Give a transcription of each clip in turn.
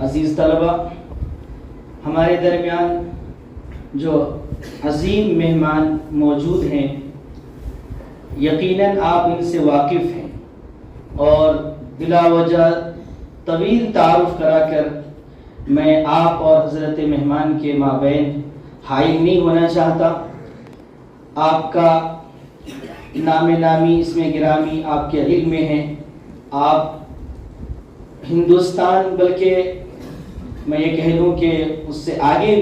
عزیز طلبہ، ہمارے درمیان جو عظیم مہمان موجود ہیں، یقیناً آپ ان سے واقف ہیں اور بلا وجہ طویل تعارف کرا کر میں آپ اور حضرت مہمان کے مابین حائل نہیں ہونا چاہتا۔ آپ کا نام نامی اسم گرامی آپ کے علم میں ہے۔ آپ ہندوستان، بلکہ میں یہ کہہ لوں کہ اس سے آگے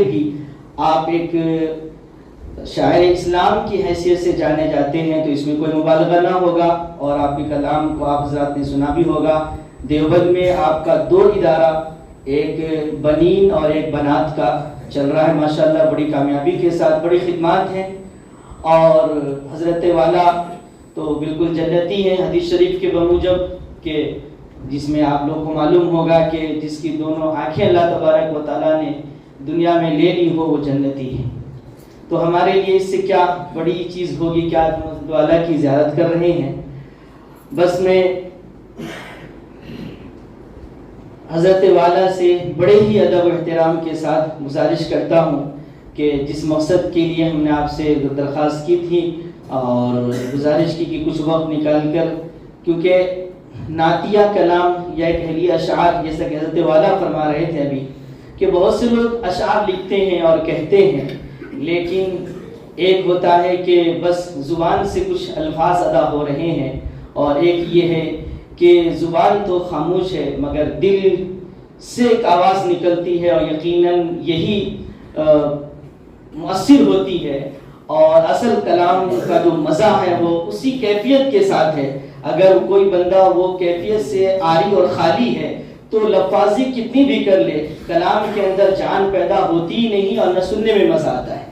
بھی آپ ایک شاعر اسلام کی حیثیت سے جانے جاتے ہیں، تو اس میں کوئی مبالغہ نہ ہوگا، اور آپ کے کلام کو آپ حضرات نے سنا بھی ہوگا۔ دیوبند میں آپ کا 2 ادارہ، ایک بنین اور ایک بنات کا چل رہا ہے، ماشاءاللہ بڑی کامیابی کے ساتھ، بڑی خدمات ہیں۔ اور حضرت والا تو بالکل جنتی ہیں، حدیث شریف کے بموجب، کہ جس میں آپ لوگ کو معلوم ہوگا کہ جس کی دونوں آنکھیں اللہ تبارک و تعالیٰ نے دنیا میں لے لی ہو وہ جنتی ہے۔ تو ہمارے لیے اس سے کیا بڑی چیز ہوگی کہ آج مسجد والا کی زیارت کر رہے ہیں۔ بس میں حضرت والا سے بڑے ہی ادب و احترام کے ساتھ گزارش کرتا ہوں کہ جس مقصد کے لیے ہم نے آپ سے درخواست کی تھی اور گزارش کی کہ کچھ وقت نکال کر، کیونکہ نعتیہ کلام یا ایک اہلی اشعار، جیسا کہ حضرت والا فرما رہے تھے ابھی، کہ بہت سے لوگ اشعار لکھتے ہیں اور کہتے ہیں، لیکن ایک ہوتا ہے کہ بس زبان سے کچھ الفاظ ادا ہو رہے ہیں، اور ایک یہ ہے کہ زبان تو خاموش ہے مگر دل سے ایک آواز نکلتی ہے، اور یقیناً یہی مؤثر ہوتی ہے، اور اصل کلام کا جو مزہ ہے وہ اسی کیفیت کے ساتھ ہے۔ اگر کوئی بندہ وہ کیفیت سے عاری اور خالی ہے تو لفاظی کتنی بھی کر لے، کلام کے اندر جان پیدا ہوتی ہی نہیں اور نہ سننے میں مزہ آتا ہے۔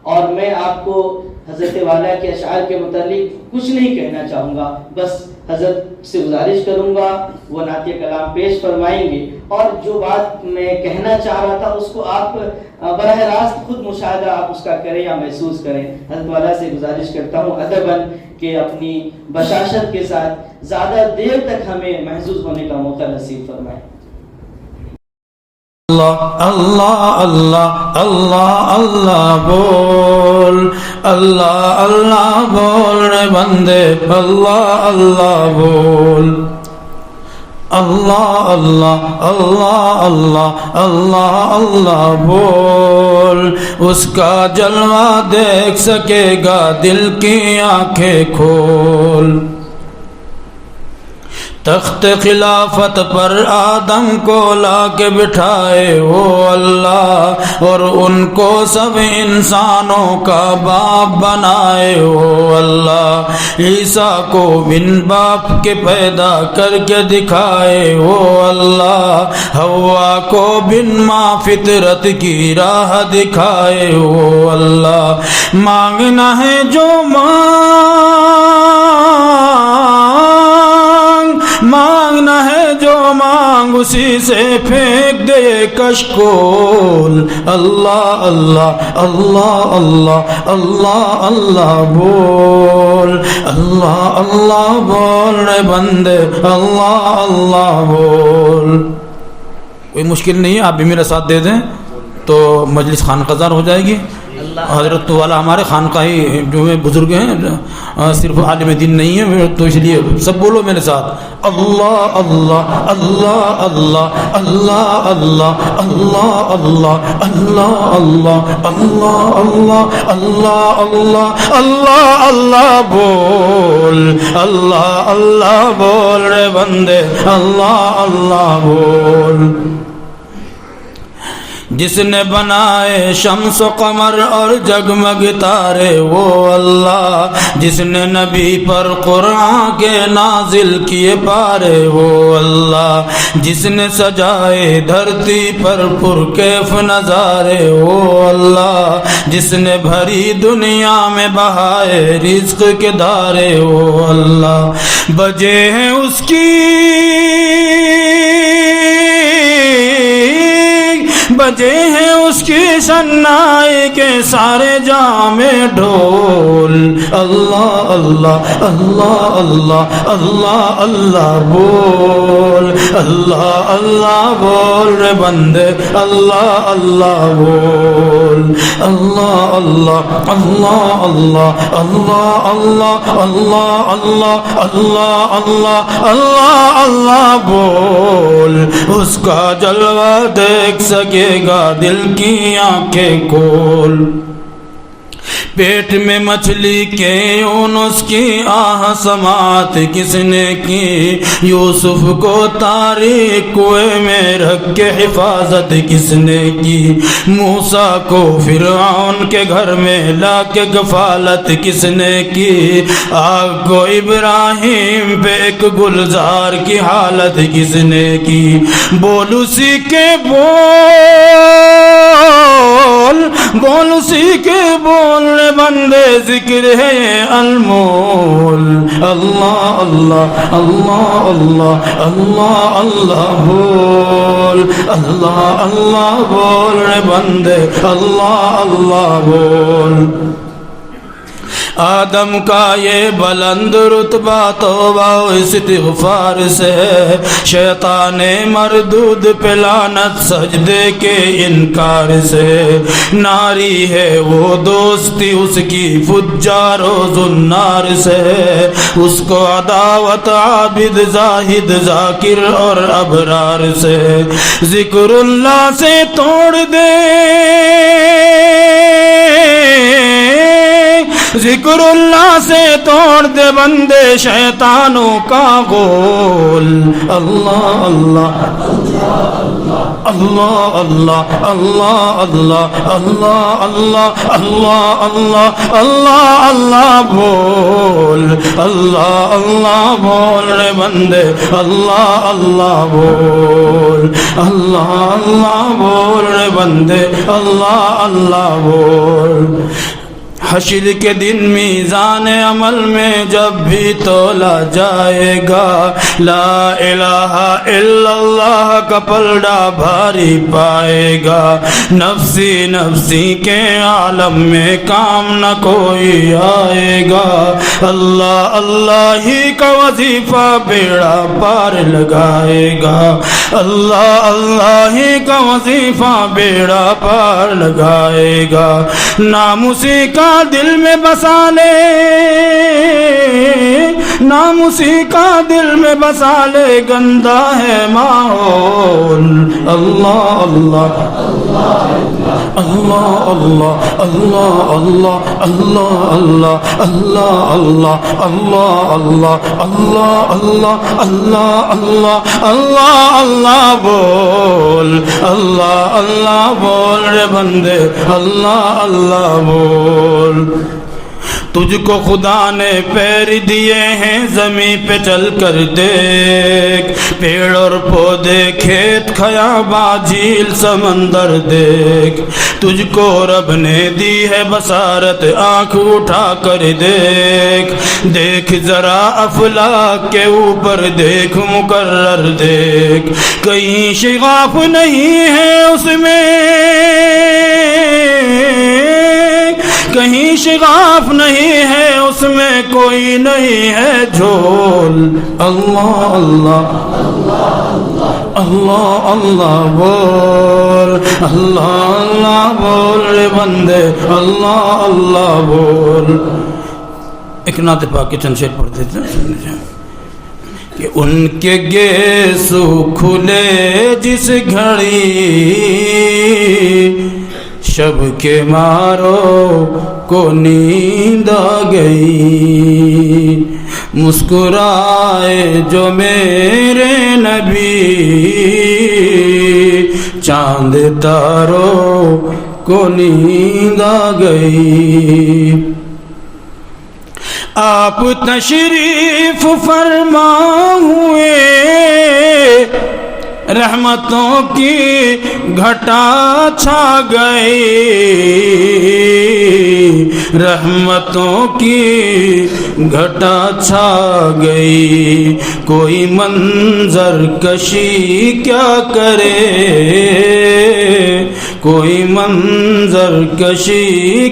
اور میں آپ کو حضرت والا کے اشعار کے متعلق کچھ نہیں کہنا چاہوں گا، بس حضرت سے گزارش کروں گا وہ نعتیہ کلام پیش فرمائیں گے، اور جو بات میں کہنا چاہ رہا تھا اس کو آپ براہ راست خود مشاہدہ آپ اس کا کریں یا محسوس کریں۔ حضرت والا سے گزارش کرتا ہوں ادباً کہ اپنی بشاشت کے ساتھ زیادہ دیر تک ہمیں محظوظ ہونے کا موقع نصیب فرمائیں۔ اللہ اللہ اللہ اللہ بول، اللہ اللہ بول رے بندے، اللہ اللہ بول، اللہ اللہ اللہ اللہ اللہ اللہ بول۔ اس کا جلوہ دیکھ سکے گا دل کی آنکھیں کھول۔ تخت خلافت پر آدم کو لا کے بٹھائے وہ اللہ، اور ان کو سب انسانوں کا باپ بنائے وہ اللہ۔ عیسیٰ کو بن باپ کے پیدا کر کے دکھائے وہ اللہ، حوا کو بن ماں فطرت کی راہ دکھائے وہ اللہ۔ مانگنا ہے جو مانگنا ہے جو مانگ اسی سے پھینک دے کشکول۔ اللہ اللہ اللہ اللہ اللہ اللہ بول، اللہ اللہ بول رے بندے، اللہ اللہ بول۔ کوئی مشکل نہیں ہے، آپ بھی میرا ساتھ دے دیں تو مجلس خانقاہزار ہو جائے گی۔ حضرت والا ہمارے خانقاہی جو بزرگ ہیں، صرف عالم دین نہیں ہے، تو اس لیے سب بولو میرے ساتھ، اللہ اللہ اللہ اللہ اللہ اللہ اللہ اللہ اللہ اللہ اللہ اللہ اللہ اللہ اللہ بول، اللہ اللہ بول رے بندے، اللہ اللہ بول۔ جس نے بنائے شمس و قمر اور جگمگ تارے وہ اللہ، جس نے نبی پر قرآن کے نازل کیے پارے وہ اللہ، جس نے سجائے دھرتی پر پرکیف نظارے وہ اللہ، جس نے بھری دنیا میں بہائے رزق کے دھارے وہ اللہ۔ بجے ہیں اس کی بجے ہیں اس کی شنائی کے سارے جام ڈھول اللہ اللہ اللہ اللہ اللہ اللہ بول اللہ اللہ بول رے بندے اللہ اللہ بول اللہ اللہ اللہ اللہ اللہ اللہ اللہ اللہ اللہ اللہ اللہ اللہ بول اس کا جلوہ دیکھ سکے گا دل کی آنکھیں کھول پیٹ میں مچھلی کے یونس کی آہ سماعت کس نے کی یوسف کو تاریک کنویں میں رکھ کے حفاظت کس نے کی موسیٰ کو فرعون کے گھر میں لا کے کفالت کس نے کی آگ کو ابراہیم پہ ایک گلزار کی حالت کس نے کی بول اسی کے بول اسی کے بول بندے ذکر ہے انمول اللہ اللہ اللہ اللہ اللہ اللہ بول اللہ اللہ بول رے بندے اللہ اللہ بول آدم کا یہ بلند رتبہ توبہ و استغفار سے ہے شیطان مردود پہ لعنت سجدے کے انکار سے ناری ہے وہ دوستی اس کی فجار و زنار سے ہے اس کو عداوت عابد زاہد ذاکر اور ابرار سے ذکر اللہ سے توڑ دے ذکر اللہ سے توڑ دے بندے شیطانوں کا گول اللہ اللہ اللہ اللہ اللہ اللہ اللہ اللہ اللہ اللہ اللہ اللہ بول اللہ اللہ بول رے بندے اللہ اللہ بول اللہ اللہ بول رے بندے اللہ اللہ بول حشر کے دن میزان عمل میں جب بھی تولا جائے گا لا الہ الا اللہ کا پلڑا بھاری پائے گا نفسی نفسی کے عالم میں کام نہ کوئی آئے گا اللہ اللہ ہی کا وظیفہ بیڑا پار لگائے گا اللہ اللہ ہی کا وظیفہ بیڑا پار لگائے گا نام اسی کا دل میں بسا لے نام اسی کا دل میں بسا لے گندا ہے ماحول اللہ اللہ اللہ اللہ اللہ اللہ اللہ اللہ اللہ اللہ اللہ اللہ اللہ اللہ اللہ اللہ اللہ بول اللہ اللہ بول رے بندے اللہ اللہ بول تجھ کو خدا نے پیر دیے ہیں زمین پہ چل کر دیکھ پیڑ اور پودے کھیت خیاباں جھیل سمندر دیکھ تجھ کو رب نے دی ہے بصارت آنکھ اٹھا کر دیکھ دیکھ ذرا افلاک کے اوپر دیکھ مقرر دیکھ کہیں شغاف نہیں ہے اس میں کہیں شغاف نہیں ہے اس میں کوئی نہیں ہے جھول اللہ اللہ اللہ اللہ بول اللہ اللہ بول رے بندے اللہ اللہ بول ایک نعت پاک کے چند شعر پڑھ دیتے ہیں کہ ان کے گیسو کھلے جس گھڑی شب کے مارو کو نیند آ گئی مسکرائے جو میرے نبی چاند تاروں کو نیند آ گئی آپ تشریف فرما ہوئے رحمتوں کی گھٹا چھا گئی، رحمتوں کی گھٹا چھا گئی، کوئی منظر کشی کیا کرے، کوئی منظر کشی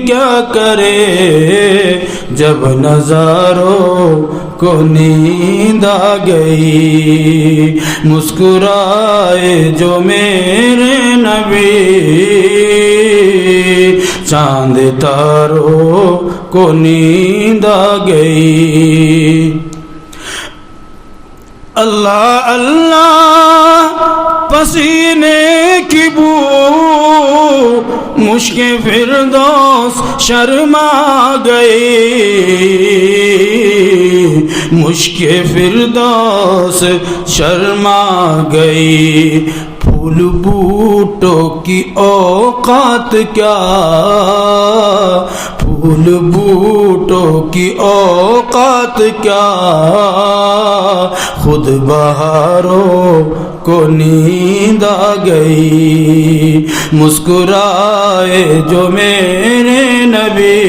کیا کرے، جب نظاروں کو نیند آ گئی، مسکرائے جو میرے نبی، چاند تاروں کو نیند آ گئی۔ اللہ اللہ پسینے کی بو، مشک فردوس شرما گئی، مشک فردوس شرما گئی، پھول بوٹوں کی اوقات کیا، پھول بوٹوں کی اوقات کیا، خود بہاروں کو نیند آ گئی، مسکرائے جو میرے نبی،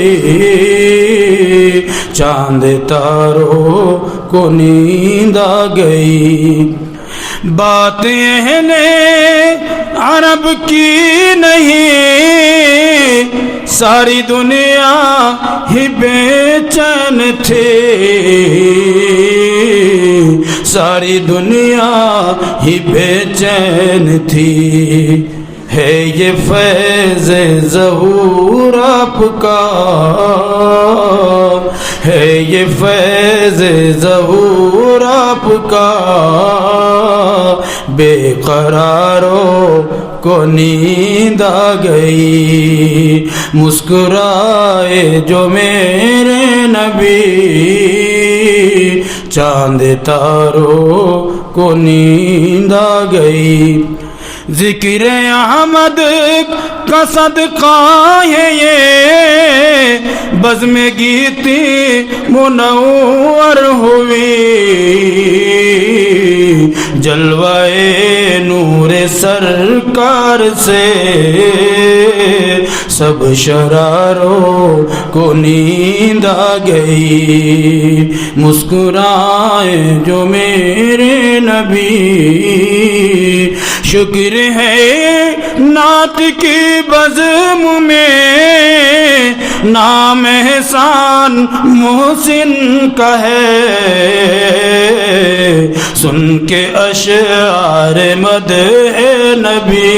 چاند تاروں کو نیند آ گئی۔ بات اہل عرب کی نہیں، ساری دنیا ہی بے چین تھی، ساری دنیا ہی بے چین تھی، ہے یہ فیض ظہور آپ کا، ہے یہ فیض ظہور آپ کا، بے قراروں کو نیند آ گئی، مسکرائے جو میرے نبی، چاند تاروں کو نیند آ گئی۔ ذکر احمد کا صدقہ ہے یہ، بزم گیتی منور ہوئی، جلوہ نور سرکار سے سب شراروں کو نیند آ گئی، مسکرائے جو میرے نبی، شکر ہے نعت کی بزم میں، نام احسان محسن کا ہے، سن کے اشعار مدح نبی،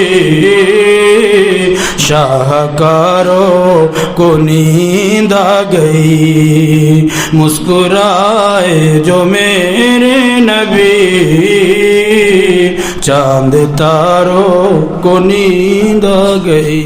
شاہکاروں کو نیند آ گئی، مسکرائے جو میرے نبی، چاند تاروں کو نیند آ گئی۔